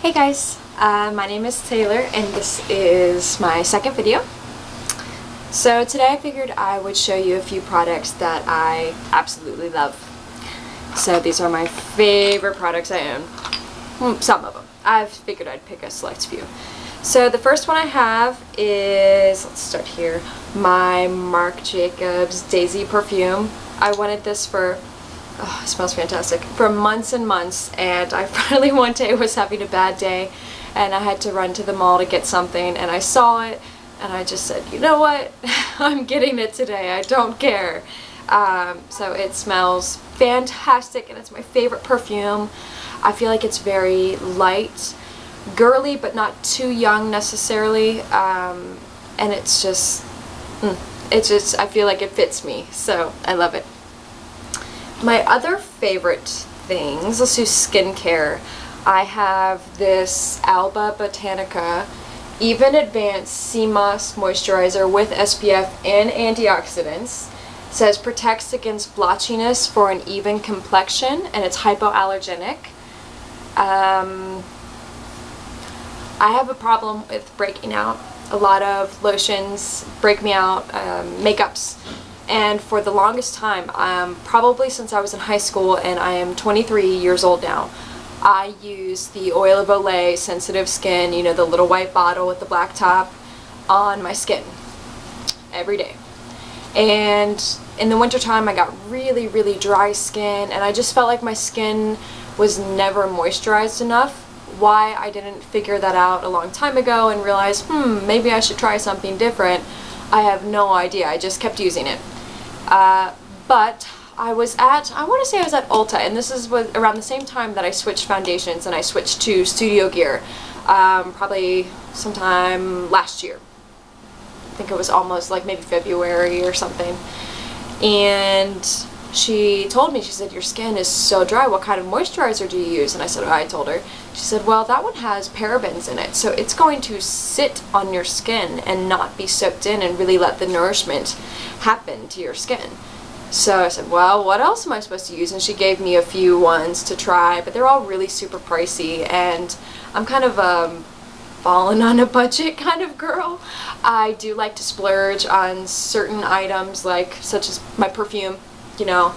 Hey guys, my name is Taylor and this is my second video. So today I figured I would show you a few products that I absolutely love. So these are my favorite products I own. Some of them. I've figured I'd pick a select few. So the first one I have is, let's start here, my Marc Jacobs Daisy perfume. I wanted this for, oh, it smells fantastic, for months and months, and I finally one day was having a bad day and I had to run to the mall to get something and I saw it and I just said, you know what, I'm getting it today, I don't care. So it smells fantastic and it's my favorite perfume. I feel like it's very light, girly, but not too young necessarily, and it's just, I feel like it fits me, so I love it. My other favorite things, let's do skincare. I have this Alba Botanica Even Advanced Sea Moss Moisturizer with SPF and antioxidants. It says protects against blotchiness for an even complexion, and it's hypoallergenic. I have a problem with breaking out. A lot of lotions break me out, makeups. And for the longest time, probably since I was in high school, and I am 23 years old now, I use the Oil of Olay Sensitive Skin, you know, the little white bottle with the black top, on my skin every day. And in the wintertime, I got really, really dry skin, and I just felt like my skin was never moisturized enough. Why I didn't figure that out a long time ago and realize, maybe I should try something different, I have no idea. I just kept using it. But I want to say I was at Ulta, and this is around the same time that I switched foundations and I switched to Studio Gear, probably sometime last year. I think it was almost like maybe February or something. And she told me, she said, your skin is so dry, what kind of moisturizer do you use? And I told her. She said, well, that one has parabens in it, so it's going to sit on your skin and not be soaked in and really let the nourishment happen to your skin. So I said, well, what else am I supposed to use? And she gave me a few ones to try, but they're all really super pricey, and I'm kind of fallen on a budget kind of girl. I do like to splurge on certain items, like such as my perfume, you know,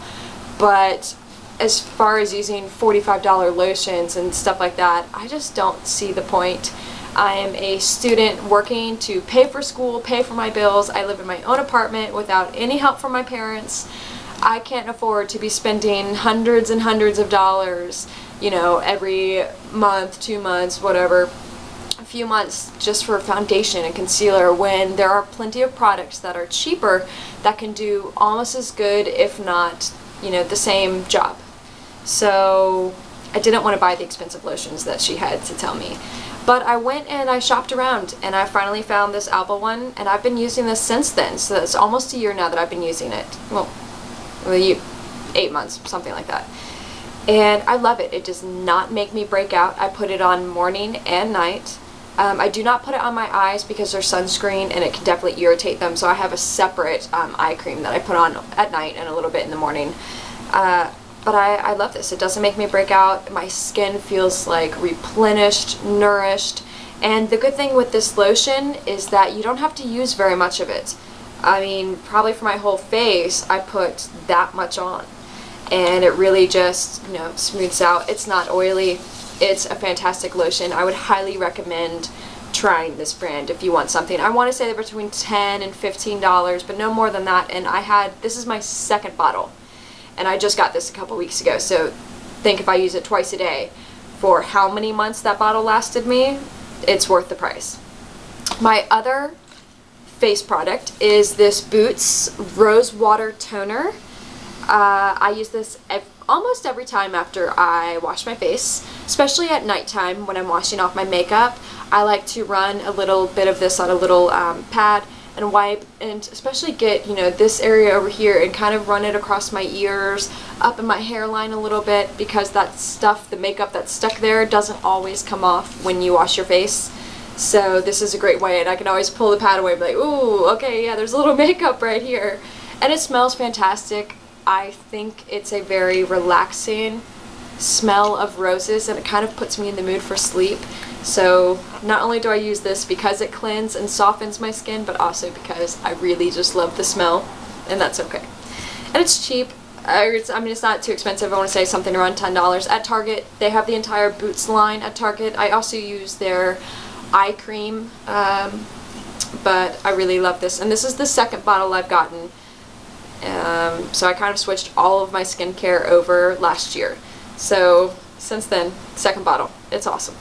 but as far as using $45 lotions and stuff like that, I just don't see the point. I am a student working to pay for school, pay for my bills. I live in my own apartment without any help from my parents. I can't afford to be spending hundreds and hundreds of dollars, you know, every month, 2 months, whatever, a few months just for foundation and concealer, when there are plenty of products that are cheaper that can do almost as good, if not, you know, the same job. So I didn't want to buy the expensive lotions that she had to tell me. But I went and I shopped around and I finally found this Alba one, and I've been using this since then. So it's almost a year now that I've been using it. Well, 8 months, something like that. And I love it. It does not make me break out. I put it on morning and night. I do not put it on my eyes because they're sunscreen and it can definitely irritate them. So I have a separate eye cream that I put on at night and a little bit in the morning. But I love this. It doesn't make me break out. My skin feels like replenished, nourished. And the good thing with this lotion is that you don't have to use very much of it. I mean, probably for my whole face, I put that much on. And it really just, you know, smooths out. It's not oily. It's a fantastic lotion. I would highly recommend trying this brand if you want something. I want to say they're between $10 and $15, but no more than that. And this is my second bottle. And I just got this a couple weeks ago, so think if I use it twice a day, for how many months that bottle lasted me, it's worth the price. My other face product is this Boots Rosewater Toner. I use this almost every time after I wash my face, especially at nighttime when I'm washing off my makeup. I like to run a little bit of this on a little pad and wipe, and especially get, you know, this area over here and kind of run it across my ears, up in my hairline a little bit, because that stuff, the makeup that's stuck there, doesn't always come off when you wash your face. So this is a great way, and I can always pull the pad away and be like, ooh, okay, yeah, there's a little makeup right here. And it smells fantastic. I think it's a very relaxing smell of roses, and it kind of puts me in the mood for sleep. So not only do I use this because it cleanses and softens my skin, but also because I really just love the smell, and that's okay. And it's cheap. I mean, it's not too expensive. I want to say something around $10 at Target. They have the entire Boots line at Target. I also use their eye cream, but I really love this. And this is the second bottle I've gotten. So I kind of switched all of my skincare over last year. So since then, second bottle. It's awesome.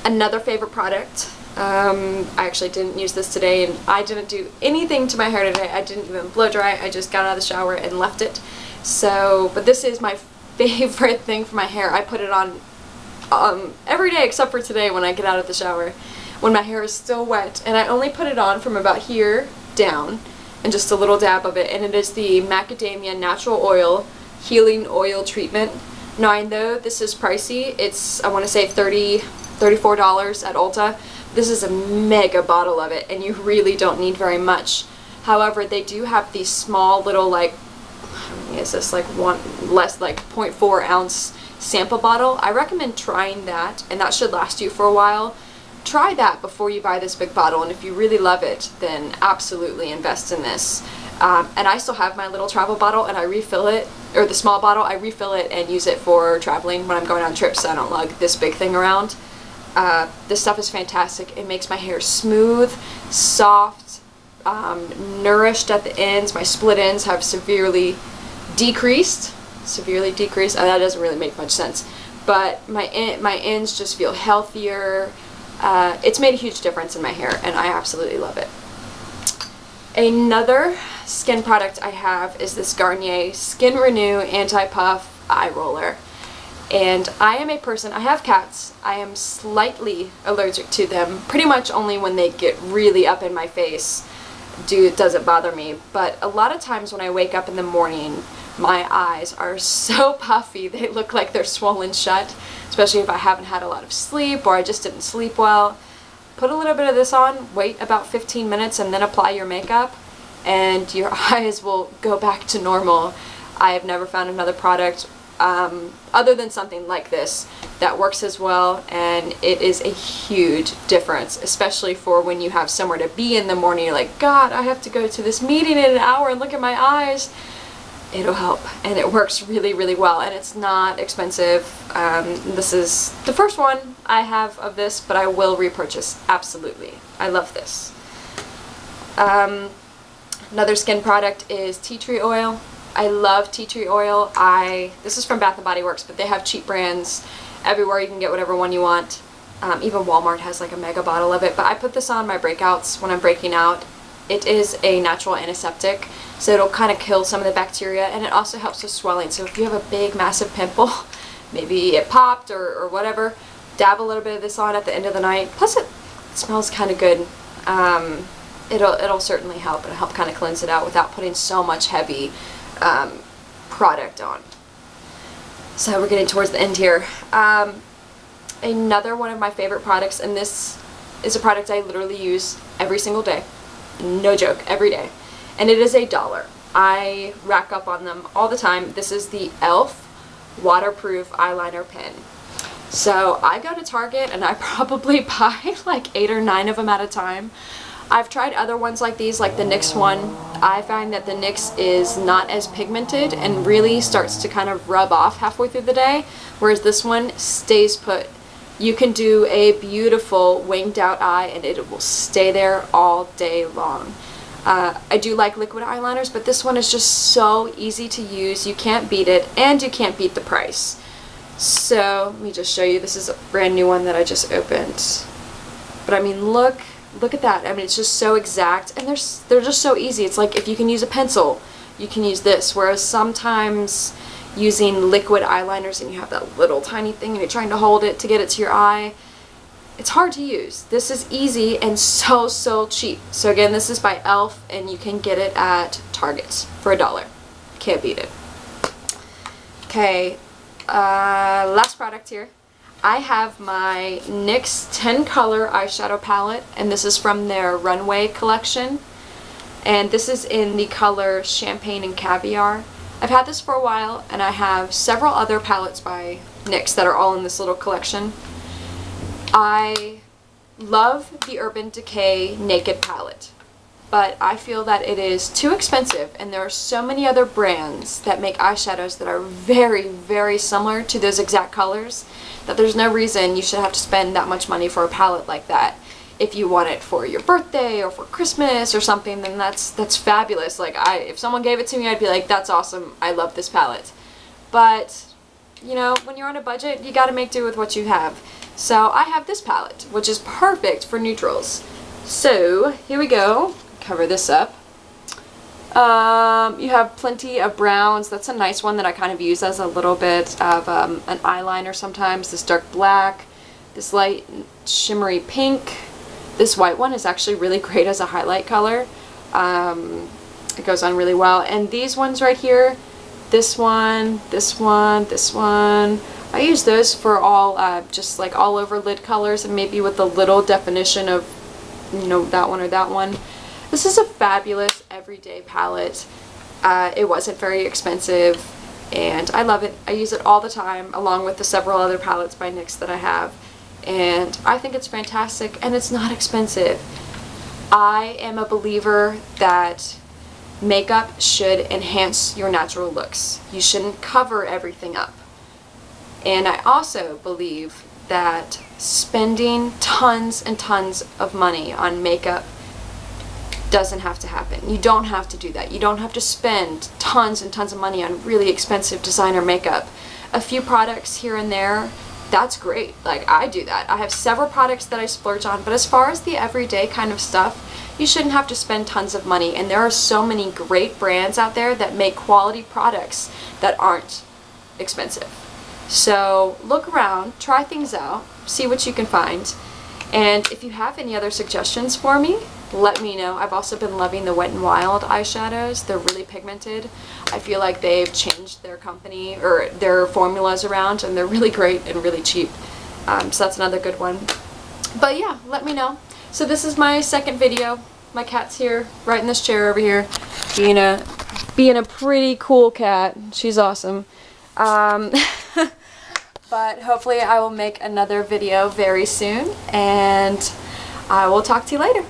Another favorite product. I actually didn't use this today, and I didn't do anything to my hair today. I didn't even blow dry. I just got out of the shower and left it. So, but this is my favorite thing for my hair. I put it on every day except for today when I get out of the shower, when my hair is still wet, and I only put it on from about here down, and just a little dab of it, and it is the Macadamia Natural Oil Healing Oil Treatment. Now I know this is pricey. It's, I want to say $34 at Ulta. This is a mega bottle of it, and you really don't need very much. However, they do have these small little, like, how many is this, like less like 0.4 ounce sample bottle. I recommend trying that, and that should last you for a while. Try that before you buy this big bottle, and if you really love it, then absolutely invest in this. And I still have my little travel bottle, and I refill it, or the small bottle, I refill it and use it for traveling when I'm going on trips, so I don't lug this big thing around. This stuff is fantastic. It makes my hair smooth, soft, nourished at the ends. My split ends have severely decreased. That doesn't really make much sense, but my ends just feel healthier. It's made a huge difference in my hair, and I absolutely love it. Another skin product I have is this Garnier Skin Renew Anti-Puff Eye Roller. And I am a person, I have cats, I am slightly allergic to them, pretty much only when they get really up in my face does it bother me. But a lot of times when I wake up in the morning, my eyes are so puffy, they look like they're swollen shut, especially if I haven't had a lot of sleep or I just didn't sleep well. Put a little bit of this on, wait about 15 minutes, and then apply your makeup, and your eyes will go back to normal. I have never found another product other than something like this that works as well, and it is a huge difference, especially for when you have somewhere to be in the morning. You're like, God, I have to go to this meeting in an hour, and look at my eyes. It'll help, and it works really, really well, and it's not expensive. This is the first one I have of this, but I will repurchase, absolutely. I love this. Another skin product is tea tree oil. I love tea tree oil. This is from Bath & Body Works, but they have cheap brands everywhere. You can get whatever one you want. Even Walmart has like a mega bottle of it, but I put this on my breakouts when I'm breaking out. It is a natural antiseptic, so it'll kind of kill some of the bacteria, and it also helps with swelling. So if you have a big massive pimple, maybe it popped or whatever, dab a little bit of this on at the end of the night. Plus it smells kind of good. It'll certainly help, and help kind of cleanse it out without putting so much heavy product on. So we're getting towards the end here. Another one of my favorite products, and this is a product I literally use every single day. No joke, every day. And it is $1. I rack up on them all the time. This is the e.l.f. waterproof eyeliner pen. So I go to Target and I probably buy like 8 or 9 of them at a time. I've tried other ones like these, like the NYX one. I find that the NYX is not as pigmented and really starts to kind of rub off halfway through the day, whereas this one stays put. You can do a beautiful winged out eye and it will stay there all day long. I do like liquid eyeliners, but this one is just so easy to use. You can't beat it, and you can't beat the price. So let me just show you. This is a brand new one that I just opened. But I mean, look at that. I mean, it's just so exact, and they're just so easy. It's like if you can use a pencil, you can use this. Whereas sometimes using liquid eyeliners and you have that little tiny thing and you're trying to hold it to get it to your eye, it's hard to use. This is easy and so cheap. So again, this is by e.l.f. and you can get it at Target for $1. Can't beat it. Okay, last product here. I have my NYX 10 color eyeshadow palette, and this is from their Runway collection, and this is in the color Champagne and Caviar. I've had this for a while, and I have several other palettes by NYX that are all in this little collection. I love the Urban Decay Naked palette, but I feel that it is too expensive, and there are so many other brands that make eyeshadows that are very, very similar to those exact colors that there's no reason you should have to spend that much money for a palette like that. If you want it for your birthday or for Christmas or something, then that's fabulous. Like, if someone gave it to me, I'd be like, that's awesome, I love this palette. But, you know, when you're on a budget, you gotta make do with what you have. So I have this palette, which is perfect for neutrals. So, here we go. Cover this up. You have plenty of browns. That's a nice one that I kind of use as a little bit of an eyeliner sometimes. This dark black, this light shimmery pink. This white one is actually really great as a highlight color. It goes on really well. And these ones right here, this one, this one, this one, I use those for all, just like all over lid colors, and maybe with a little definition of, you know, that one or that one. This is a fabulous everyday palette. It wasn't very expensive, and I love it. I use it all the time, along with the several other palettes by NYX that I have. And I think it's fantastic, and it's not expensive. I am a believer that makeup should enhance your natural looks. You shouldn't cover everything up. And I also believe that spending tons and tons of money on makeup doesn't have to happen. You don't have to do that. You don't have to spend tons and tons of money on really expensive designer makeup. A few products here and there, that's great. Like, I do that. I have several products that I splurge on, but as far as the everyday kind of stuff, you shouldn't have to spend tons of money. And there are so many great brands out there that make quality products that aren't expensive. So look around, try things out, see what you can find. And if you have any other suggestions for me, let me know. I've also been loving the Wet n Wild eyeshadows. They're really pigmented. I feel like they've changed their company or their formulas around, and they're really great and really cheap. So that's another good one. But yeah, let me know. So this is my second video. My cat's here, right in this chair over here, being a pretty cool cat. She's awesome. But hopefully I will make another video very soon, and I will talk to you later.